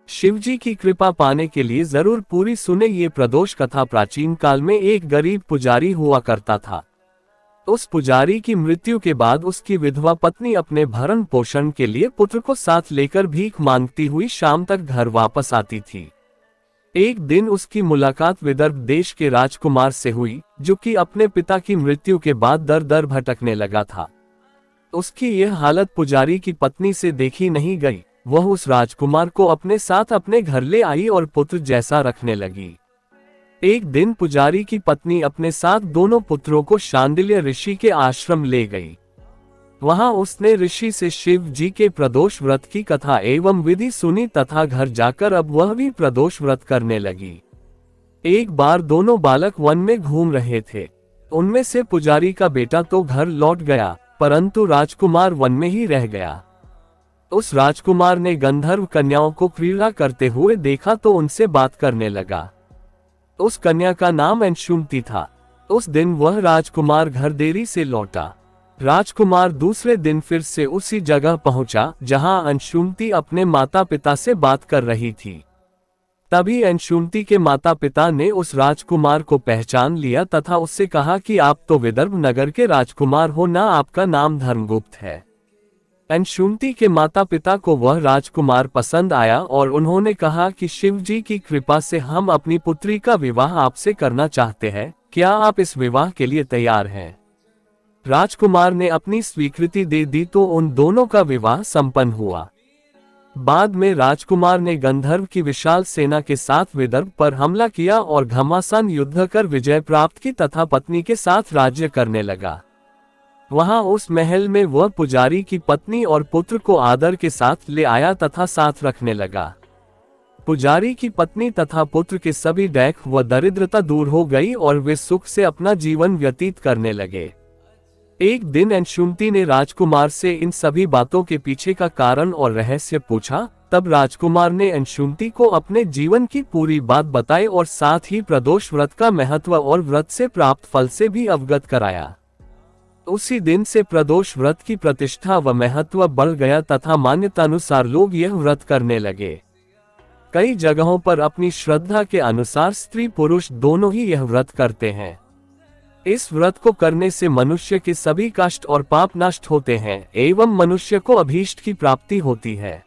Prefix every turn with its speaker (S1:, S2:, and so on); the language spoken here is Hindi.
S1: शिवजी की कृपा पाने के लिए जरूर पूरी सुने ये प्रदोष कथा। प्राचीन काल में एक गरीब पुजारी हुआ करता था। उस पुजारी की मृत्यु के बाद उसकी विधवा पत्नी अपने भरण पोषण के लिए पुत्र को साथ लेकर भीख मांगती हुई शाम तक घर वापस आती थी। एक दिन उसकी मुलाकात विदर्भ देश के राजकुमार से हुई, जो कि अपने पिता की मृत्यु के बाद दर दर भटकने लगा था। उसकी यह हालत पुजारी की पत्नी से देखी नहीं गई। वह उस राजकुमार को अपने साथ अपने घर ले आई और पुत्र जैसा रखने लगी। एक दिन पुजारी की पत्नी अपने साथ दोनों पुत्रों को शांडिल्य ऋषि के आश्रम ले गई। वहां उसने ऋषि से शिव जी के प्रदोष व्रत की कथा एवं विधि सुनी तथा घर जाकर अब वह भी प्रदोष व्रत करने लगी। एक बार दोनों बालक वन में घूम रहे थे। उनमें से पुजारी का बेटा तो घर लौट गया, परंतु राजकुमार वन में ही रह गया। उस राजकुमार ने गंधर्व कन्याओं को क्रीड़ा करते हुए देखा तो उनसे बात करने लगा। उस कन्या का नाम अंशुमति था। उस दिन वह राजकुमार घर देरी से लौटा। राजकुमार दूसरे दिन फिर से उसी जगह पहुंचा जहां अंशुमति अपने माता पिता से बात कर रही थी। तभी अंशुमति के माता पिता ने उस राजकुमार को पहचान लिया तथा उससे कहा कि आप तो विदर्भ नगर के राजकुमार हो ना, आपका नाम धर्मगुप्त है। अंशुमति के माता पिता को वह राजकुमार पसंद आया और उन्होंने कहा कि शिव जी की कृपा से हम अपनी पुत्री का विवाह आपसे करना चाहते हैं, क्या आप इस विवाह के लिए तैयार हैं? राजकुमार ने अपनी स्वीकृति दे दी तो उन दोनों का विवाह संपन्न हुआ। बाद में राजकुमार ने गंधर्व की विशाल सेना के साथ विदर्भ पर हमला किया और घमासान युद्ध कर विजय प्राप्त की तथा पत्नी के साथ राज्य करने लगा। वहां उस महल में वह पुजारी की पत्नी और पुत्र को आदर के साथ ले आया तथा साथ रखने लगा। पुजारी की पत्नी तथा पुत्र के सभी दैख व दरिद्रता दूर हो गई और वे सुख से अपना जीवन व्यतीत करने लगे। एक दिन अंशुमति ने राजकुमार से इन सभी बातों के पीछे का कारण और रहस्य पूछा। तब राजकुमार ने अंशुमति को अपने जीवन की पूरी बात बताई और साथ ही प्रदोष व्रत का महत्व और व्रत से प्राप्त फल से भी अवगत कराया। उसी दिन से प्रदोष व्रत की प्रतिष्ठा व महत्व बढ़ गया तथा मान्यतानुसार लोग यह व्रत करने लगे। कई जगहों पर अपनी श्रद्धा के अनुसार स्त्री पुरुष दोनों ही यह व्रत करते हैं। इस व्रत को करने से मनुष्य के सभी कष्ट और पाप नष्ट होते हैं एवं मनुष्य को अभीष्ट की प्राप्ति होती है।